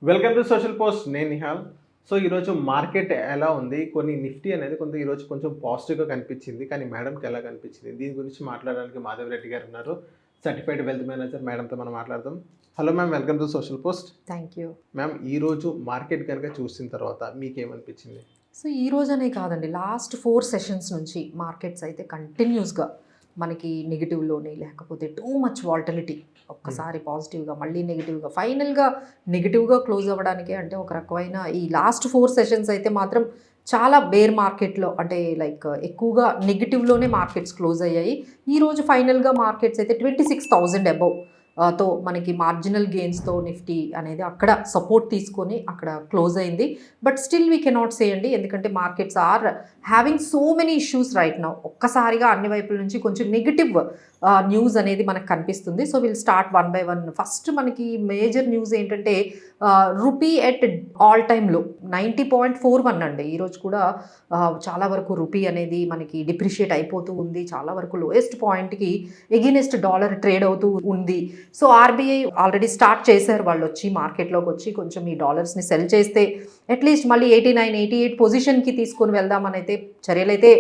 Welcome to social post. నేను Nihal. So ఈరోజు market ఎలా ఉంది, కొన్ని నిఫ్టీ అనేది ఈరోజు కొంచెం పాజిటివ్గా కనిపించింది, కానీ మేడంకి ఎలా కనిపించింది దీని గురించి మాట్లాడడానికి మాధవ్ రెడ్డి గారు ఉన్నారు, సర్టిఫైడ్ వెల్త్ మేనేజర్. మేడంతో మనం మాట్లాడదాం. Hello ma'am, welcome to social post. Thank you ma'am, ఈరోజు మార్కెట్ కనుక చూసిన తర్వాత మీకేమనిపించింది? సో ఈ రోజనే కాదండి, లాస్ట్ 4 సెషన్స్ నుంచి మార్కెట్స్ అయితే కంటిన్యూస్గా మనకి నెగిటివ్లోనే, లేకపోతే టూ మచ్ వాల్టిలిటీ, ఒక్కసారి పాజిటివ్గా మళ్ళీ నెగిటివ్గా, ఫైనల్గా నెగిటివ్గా క్లోజ్ అవ్వడానికి అంటే ఒక రకమైన ఈ లాస్ట్ 4 సెషన్స్ అయితే మాత్రం చాలా బేర్ మార్కెట్లో, అంటే లైక్ ఎక్కువగా నెగిటివ్లోనే మార్కెట్స్ క్లోజ్ అయ్యాయి. ఈరోజు ఫైనల్గా మార్కెట్స్ అయితే 26,000 అబౌవ్ తో మనకి మార్జినల్ గెయిన్స్తో నిఫ్టీ అనేది అక్కడ సపోర్ట్ తీసుకొని అక్కడ క్లోజ్ అయింది. But still we cannot say అండి, ఎందుకంటే markets are having so many issues right now. ఒక్కసారిగా అన్ని వైపుల నుంచి కొంచెం నెగిటివ్ న్యూస్ అనేది మనకు కనిపిస్తుంది. So will start one by one. First మనకి మేజర్ న్యూస్ ఏంటంటే రూపీ ఎట్ ఆల్ టైమ్ లో 90.41 అండి. ఈరోజు కూడా చాలా వరకు రూపీ అనేది మనకి డిప్రిషియేట్ అయిపోతూ ఉంది. చాలా వరకు లోయెస్ట్ పాయింట్కి ఎగెనిస్ట్ డాలర్ ట్రేడ్ అవుతూ ఉంది. సో ఆర్బీఐ ఆల్రెడీ స్టార్ట్ చేశారు, వాళ్ళు వచ్చి మార్కెట్లోకి వచ్చి కొంచెం ఈ డాలర్స్ని సెల్ చేస్తే అట్లీస్ట్ మళ్ళీ 89-88 పొజిషన్కి తీసుకొని వెళ్దామని అయితే చర్యలైతే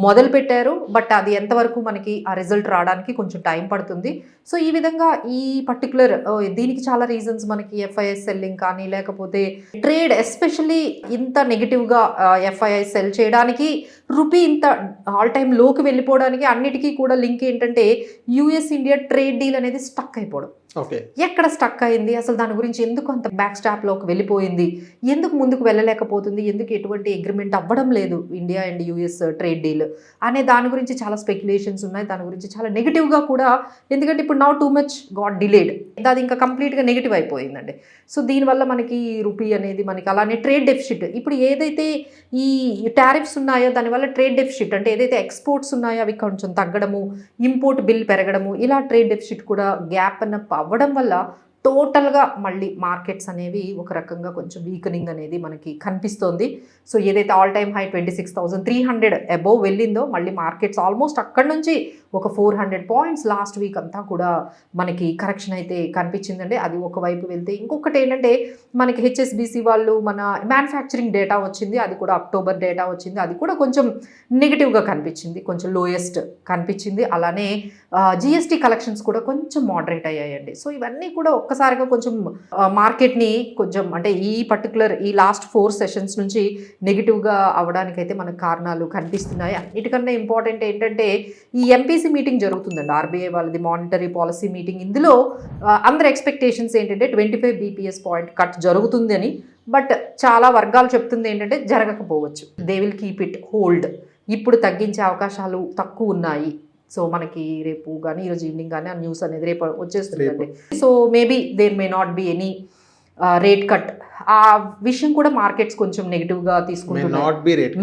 మొదలు పెట్టారు. బట్ అది ఎంతవరకు మనకి ఆ రిజల్ట్ రావడానికి కొంచెం టైం పడుతుంది. సో ఈ విధంగా ఈ పర్టికులర్ దీనికి చాలా రీజన్స్, మనకి ఎఫ్ఐఎస్ సెల్లింగ్ కానీ, లేకపోతే ట్రేడ్ ఎస్పెషల్లీ ఇంత నెగిటివ్గా ఎఫ్ఐఐ సెల్ చేయడానికి, రూపీ ఇంత ఆల్ టైమ్ లోకి వెళ్ళిపోవడానికి అన్నిటికీ కూడా లింక్ ఏంటంటే యుఎస్ ఇండియా ట్రేడ్ డీల్ అనేది స్టక్ అయిపోవడం. ఎక్కడ స్టక్ అయింది, అసలు దాని గురించి ఎందుకు అంత బ్యాక్ స్టాప్లోకి వెళ్ళిపోయింది, ఎందుకు ముందుకు వెళ్ళలేకపోతుంది, ఎందుకు ఎటువంటి అగ్రిమెంట్ అవ్వడం లేదు India and US trade deal అనే దాని గురించి చాలా స్పెక్యులేషన్స్ ఉన్నాయి. దాని గురించి చాలా నెగిటివ్గా కూడా, ఎందుకంటే ఇప్పుడు now too much got delayed, అది ఇంకా కంప్లీట్గా నెగిటివ్ అయిపోయిందండి. సో దీనివల్ల మనకి రూపీ అనేది మనకి, అలానే ట్రేడ్ డెఫిసిట్, ఇప్పుడు ఏదైతే ఈ టారిఫ్స్ ఉన్నాయో దానివల్ల ట్రేడ్ డెఫిసిట్ అంటే ఏదైతే ఎక్స్పోర్ట్స్ ఉన్నాయో అవి కొంచెం తగ్గడము, ఇంపోర్ట్ బిల్ పెరగడము, ఇలా ట్రేడ్ డెఫిసిట్ కూడా గ్యాప్ అన్న అవ్వడం వల్ల టోటల్గా మళ్ళీ మార్కెట్స్ అనేవి ఒక రకంగా కొంచెం వీకనింగ్ అనేది మనకి కనిపిస్తోంది. సో ఏదైతే ఆల్ టైమ్ హై 26,300 అబోవ్ వెళ్ళిందో, మళ్ళీ మార్కెట్స్ ఆల్మోస్ట్ అక్కడ నుంచి ఒక 400 పాయింట్స్ లాస్ట్ వీక్ అంతా కూడా మనకి కరెక్షన్ అయితే కనిపించిందండి. అది ఒకవైపు వెళ్తే, ఇంకొకటి ఏంటంటే మనకి హెచ్ఎస్బిసి వాళ్ళు మన మ్యానుఫ్యాక్చరింగ్ డేటా వచ్చింది, అది కూడా అక్టోబర్ డేటా వచ్చింది, అది కూడా కొంచెం నెగిటివ్గా కనిపించింది, కొంచెం లోయెస్ట్ కనిపించింది. అలానే జిఎస్టీ కలెక్షన్స్ కూడా కొంచెం మోడరేట్ అయ్యాయండి. సో ఇవన్నీ కూడా ఒక్కసారిగా కొంచెం మార్కెట్ని కొంచెం, అంటే ఈ పర్టికులర్ ఈ లాస్ట్ 4 సెషన్స్ నుంచి నెగిటివ్గా అవ్వడానికైతే మనకు కారణాలు కనిపిస్తున్నాయి. అన్నిటికన్నా ఇంపార్టెంట్ ఏంటంటే ఈ ఎంపీసీ మీటింగ్ జరుగుతుందండి, ఆర్బీఐ వాళ్ళది మానిటరీ పాలసీ మీటింగ్. ఇందులో అందరి ఎక్స్పెక్టేషన్స్ ఏంటంటే 25 బీపీఎస్ పాయింట్ కట్ జరుగుతుంది అని. బట్ చాలా వర్గాలు చెప్తుంది ఏంటంటే జరగకపోవచ్చు, they will keep it hold, ఇప్పుడు తగ్గించే అవకాశాలు తక్కువ ఉన్నాయి. సో మనకి రేపు కానీ ఈరోజు ఈవినింగ్ కానీ ఆ న్యూస్ అనేది రేపు వచ్చేస్తుందండి. So maybe there may not be any rate cut. ఆ విషయం కూడా మార్కెట్స్ కొంచెం నెగిటివ్గా తీసుకుంటున్నాయి.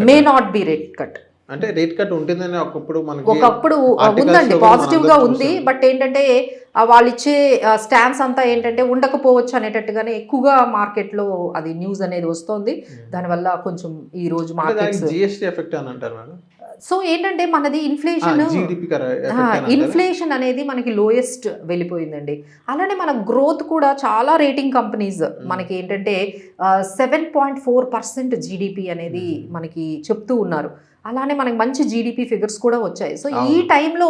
May not be rate cut అంటే రేట్ కట్ ఉంటుందని ఒకప్పుడు ఉందండి, పాజిటివ్గా ఉంది. బట్ ఏంటంటే వాళ్ళు ఇచ్చే స్టాన్స్ అంతా ఏంటంటే ఉండకపోవచ్చు అనేటట్టుగానే ఎక్కువగా మార్కెట్లో అది న్యూస్ అనేది వస్తుంది. దానివల్ల కొంచెం ఈ రోజు మార్కెట్స్ జిఎస్టీ ఎఫెక్ట్ అని అంటారు మేడం. సో ఏంటంటే మనది ఇన్ఫ్లేషన్ అనేది మనకి లోయెస్ట్ వెళ్ళిపోయిందండి. అలానే మన గ్రోత్ కూడా చాలా రేటింగ్ కంపెనీస్ మనకి ఏంటంటే 7.4% జీడిపి అనేది మనకి చెప్తూ ఉన్నారు. అలానే మనకి మంచి జీడిపి ఫిగర్స్ కూడా వచ్చాయి. సో ఈ టైంలో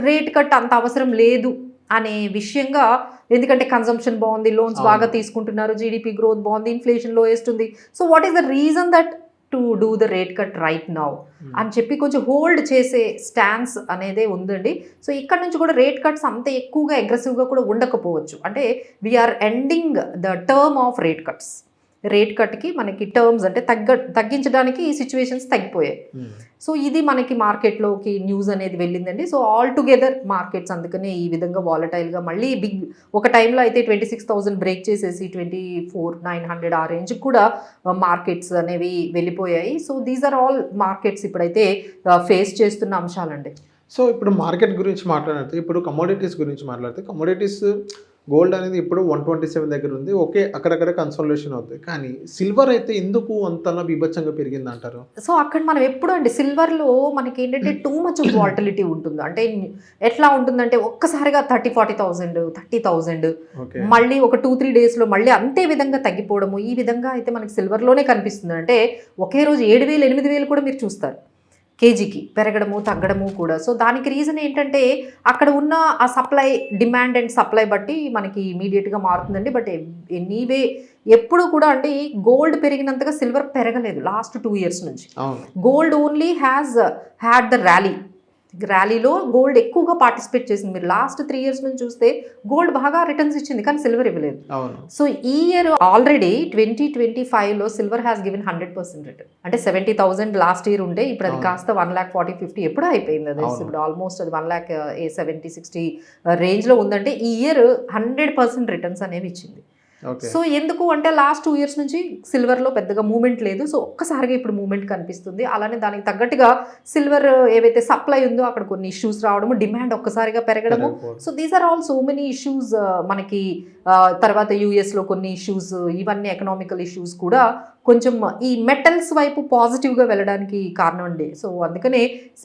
రేట్ కట్ అంత అవసరం లేదు అనే విషయంగా, ఎందుకంటే కన్సంప్షన్ బాగుంది, లోన్స్ బాగా తీసుకుంటున్నారు, జీడిపి గ్రోత్ బాగుంది, ఇన్ఫ్లేషన్ లోయెస్ట్ ఉంది. So what is the reason that to do the rate cut right now అని చెప్పి కొంచెం హోల్డ్ చేసే స్టాన్స్ అనేదే ఉందండి. సో ఇక్కడ నుంచి కూడా రేట్ కట్స్ అంత ఎక్కువగా అగ్రెసివ్గా కూడా ఉండకపోవచ్చు. అంటే we're ending the term of rate cuts. Rate కట్కి మనకి టర్మ్స్ అంటే తగ్గించడానికి ఈ సిచ్యువేషన్స్ తగ్గిపోయాయి. సో ఇది మనకి మార్కెట్లోకి న్యూస్ అనేది వెళ్ళిందండి. సో ఆల్ టుగెదర్ మార్కెట్స్ అందుకనే ఈ విధంగా వాలటైల్గా మళ్ళీ బిగ్, ఒక టైంలో అయితే 26,000 బ్రేక్ చేసేసి 24,900 ఆ రేంజ్కి కూడా మార్కెట్స్ అనేవి వెళ్ళిపోయాయి. So these are all markets ఇప్పుడైతే ఫేస్ చేస్తున్న అంశాలండి. సో ఇప్పుడు మార్కెట్ గురించి మాట్లాడితే, ఇప్పుడు కమోడిటీస్ గురించి మాట్లాడితే, కమోడిటీస్ గోల్డ్ అనేది ఇప్పుడు 127 దగ్గర ఉంది. ఓకే, అక్కడక్కడ కన్సోలేషన్ అవుతుంది. కానీ సిల్వర్ అయితే ఎందుకు అంతలా బీభత్సంగా పెరిగింది అంటారు? సో అక్కడ మనం ఎప్పుడు అండి సిల్వర్లో మనకి ఏంటంటే టూ మచ్ ఆఫ్ వాలటిలిటీ ఉంటుంది. అంటే ఎట్లా ఉంటుందంటే ఒక్కసారిగా 30,000-40,000 30,000 ఓకే. మళ్ళీ ఒక 2-3 డేస్లో మళ్ళీ అంతే విధంగా తగ్గిపోవడము, ఈ విధంగా అయితే మనకి సిల్వర్లోనే కనిపిస్తుంది. అంటే ఒకే రోజు 7,000-8,000 కూడా మీరు చూస్తారు కేజీకి పెరగడము తగ్గడము కూడా. సో దానికి రీజన్ ఏంటంటే అక్కడ ఉన్న ఆ సప్లై, డిమాండ్ అండ్ సప్లై బట్టి మనకి ఇమీడియట్గా మారుతుందండి. బట్ ఎనీవే ఎప్పుడు కూడా అంటే గోల్డ్ పెరిగినంతగా సిల్వర్ పెరగలేదు లాస్ట్ 2 years నుంచి. అవును. గోల్డ్ ఓన్లీ హ్యాడ్ ద ర్యాలీలో గోల్డ్ ఎక్కువగా పార్టిసిపేట్ చేసింది. మీరు లాస్ట్ 3 years నుంచి చూస్తే గోల్డ్ బాగా రిటర్న్స్ ఇచ్చింది కానీ సిల్వర్ ఇవ్వలేదు. అవును. సో ఈ ఇయర్ ఆల్రెడీ 2025లో సిల్వర్ హ్యాస్ గివెన్ 100% రిటర్న్. అంటే 70,000 లాస్ట్ ఇయర్ ఉంటే ఇప్పుడు అది కాస్త 1,40,000-1,50,000 ఎప్పుడో అయిపోయింది. అది ఇప్పుడు ఆల్మోస్ట్ అది 1,70,000-60 రేంజ్లో ఉందంటే ఈ ఇయర్ 100% రిటర్న్స్ అనేవి ఇచ్చింది. సో ఎందుకు అంటే లాస్ట్ 2 years నుంచి సిల్వర్లో పెద్దగా మూమెంట్ లేదు. సో ఒక్కసారిగా ఇప్పుడు మూమెంట్ కనిపిస్తుంది. అలానే దానికి తగ్గట్టుగా సిల్వర్ ఏవైతే సప్లై ఉందో అక్కడ కొన్ని ఇష్యూస్ రావడము, డిమాండ్ ఒక్కసారిగా పెరగడము. So these are all so many issues. మనకి తర్వాత యూఎస్లో కొన్ని ఇష్యూస్, ఇవన్నీ ఎకనామికల్ ఇష్యూస్ కూడా కొంచెం ఈ మెటల్స్ వైపు పాజిటివ్గా వెళ్ళడానికి కారణం అండి. సో అందుకనే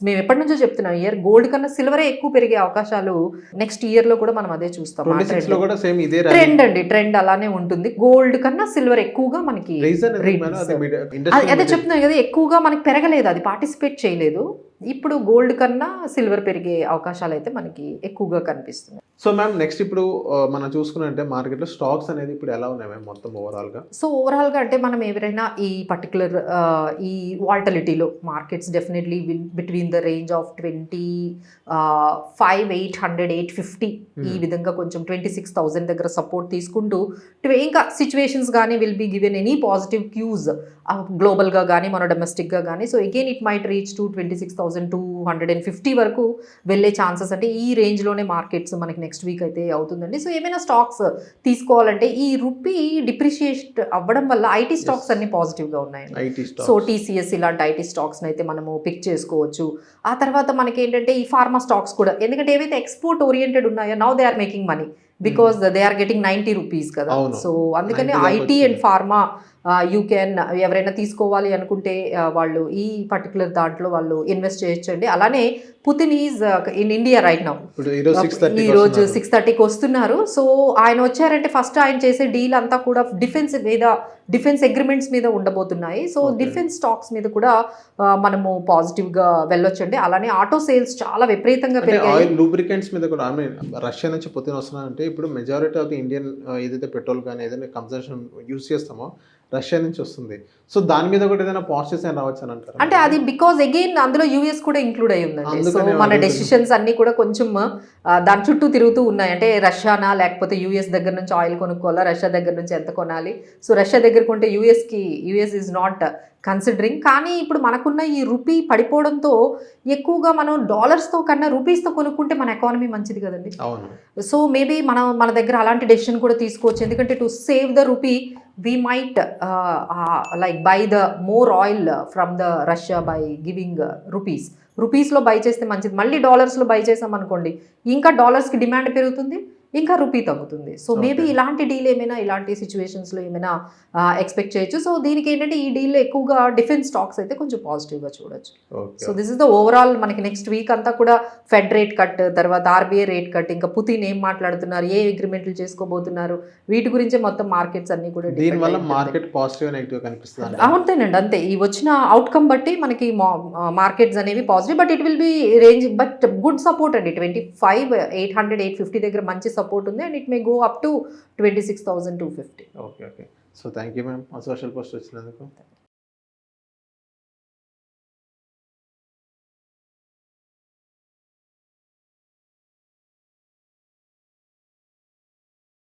మేము ఎప్పటి నుంచో చెప్తున్నాం ఇయర్ గోల్డ్ కన్నా సిల్వరే ఎక్కువ పెరిగే అవకాశాలు నెక్స్ట్ ఇయర్లో కూడా మనం అదే చూస్తాం. ట్రెండ్ అండి, ట్రెండ్ అలానే ఉంటుంది. గోల్డ్ కన్నా సిల్వర్ ఎక్కువగా మనకి అదే చెప్తున్నాను కదా, ఎక్కువగా మనకి పెరగలేదు, అది పార్టిసిపేట్ చేయలేదు. ఇప్పుడు గోల్డ్ కన్నా సిల్వర్ పెరిగే అవకాశాలు అయితే మనకి ఎక్కువగా కనిపిస్తుంది. సో మ్యామ్ నెక్స్ట్ ఇప్పుడు మనం చూసుకున్నట్టే మార్కెట్లో స్టాక్స్ అనేది ఇప్పుడు ఎలా ఉన్నాయి మ్యామ్ మొత్తం ఓవరాల్గా? సో ఓవరాల్గా అంటే మనం ఎవరైనా ఈ పర్టికులర్ ఈ వాల్టిలిటీలో markets definitely between the range of 25,800-850 ఈ విధంగా కొంచెం 26,000 దగ్గర సపోర్ట్ తీసుకుంటూ ఇంకా సిచ్యువేషన్స్ కానీ will be given any positive cues గ్లోబల్గా కానీ మన డొమెస్టిక్గా కానీ. So again it might reach to 26,250 వరకు వెళ్ళే ఛాన్సెస్ అంటే ఈ రేంజ్లోనే మార్కెట్స్ మనకి నెక్స్ట్ వీక్ అయితే అవుతుందండి. సో ఏమైనా స్టాక్స్ తీసుకోవాలంటే ఈ రూపీ డిప్రిషియేట్ అవ్వడం వల్ల ఐటీ స్టాక్స్ అన్ని పాజిటివ్గా ఉన్నాయండి. సో టీసీఎస్ ఇలాంటి ఐటీ స్టాక్స్ని అయితే మనము పిక్ చేసుకోవచ్చు. ఆ తర్వాత మనకి ఏంటంటే ఈ ఫార్మా స్టాక్స్ కూడా, ఎందుకంటే ఏవైతే ఎక్స్పోర్ట్ ఓరియంటెడ్ ఉన్నాయో now they are making money because they are getting 90 rupees కదా. సో అందుకని IT and pharma you can ఎవరైనా తీసుకోవాలి అనుకుంటే వాళ్ళు ఈ పర్టికులర్ దాంట్లో వాళ్ళు ఇన్వెస్ట్ చేయొచ్చండి. అలానే Putin is in India right now. ఈ రోజు 6:30కి వస్తున్నారు. సో ఆయన వచ్చారంటే ఫస్ట్ ఆయన చేసే డీల్ అంతా కూడా డిఫెన్స్ అగ్రిమెంట్స్ మీద ఉండబోతున్నాయి. సో డిఫెన్స్ స్టాక్స్ మీద కూడా మనము పాజిటివ్గా వెళ్ళొచ్చండి. అలానే ఆటో సేల్స్ చాలా విపరీతంగా పెరిగాయి. లూబ్రికెంట్స్ మీద కూడా రష్యా నుంచి పుతిన్ వస్తున్నారంటే ఇప్పుడు మెజారిటీ ఆఫ్ ది ఇండియన్ ఏదైతే పెట్రోల్ కానీ ఏదైనా కన్సంప్షన్ యూజ్ చేస్తామో రష్యా నుంచి వస్తుంది. సో దాని మీద కూడా ఏదైనా పాజిటివ్స్ అయినా రావచ్చు అని అంటారు. అంటే అది బికాజ్ అగైన్ అందులో యూఎస్ కూడా ఇంక్లూడ్ అయి ఉందండి. సో మన డెసిషన్స్ అన్ని కూడా కొంచెం దాని చుట్టూ తిరుగుతూ ఉన్నాయి. అంటే రష్యానా లేకపోతే యూఎస్ దగ్గర నుంచి ఆయిల్ కొనుక్కోవాలా, రష్యా దగ్గర నుంచి ఎంత కొనాలి. సో రష్యా దగ్గర కొంటే యూఎస్ ఈజ్ నాట్ కన్సిడరింగ్. కానీ ఇప్పుడు మనకున్న ఈ రూపీ పడిపోవడంతో ఎక్కువగా మనం డాలర్స్తో కన్నా రూపీస్తో కొనుక్కుంటే మన ఎకానమీ మంచిది కదండి. సో మేబీ మన దగ్గర అలాంటి డెసిషన్ కూడా తీసుకోవచ్చు. ఎందుకంటే to save the rupee we might like buy the more oil from the Russia by giving రూపీస్లో బై చేస్తే మంచిది. మళ్ళీ డాలర్స్లో బై చేసాం అనుకోండి ఇంకా డాలర్స్కి డిమాండ్ పెరుగుతుంది, ఇంకా రూపీ తగ్గుతుంది. సో మేబీ ఇలాంటి డీల్ ఏమైనా ఇలాంటి సిచ్యువేషన్స్లో ఏమైనా ఎక్స్పెక్ట్ చేయొచ్చు. సో దీనికి ఏంటంటే ఈ డీల్లో ఎక్కువగా డిఫెన్స్ స్టాక్స్ అయితే కొంచెం పాజిటివ్గా చూడొచ్చు. So this is the overall మనకి నెక్స్ట్ వీక్ అంతా కూడా ఫెడ్ రేట్ కట్, తర్వాత ఆర్బీఐ రేట్ కట్, ఇంకా పుతిన్ ఏం మాట్లాడుతున్నారు, ఏ అగ్రిమెంట్లు చేసుకోబోతున్నారు, వీటి గురించే మొత్తం మార్కెట్స్ అన్ని కూడా దీనివల్ల మార్కెట్ పాజిటివ్ నెగిటివ్ కనిపిస్తుంది. అవుతానండి అంతే. ఈ వచ్చిన అవుట్కమ్ బట్టి మనకి మార్కెట్స్ అనేవి positive, but it will be range but good support అండి. 25,800-850 దగ్గర మంచి సపోర్ట్ ఉంది and it may go up to 26,250. Okay. So thank you ma'am social post వచ్చినందుకు.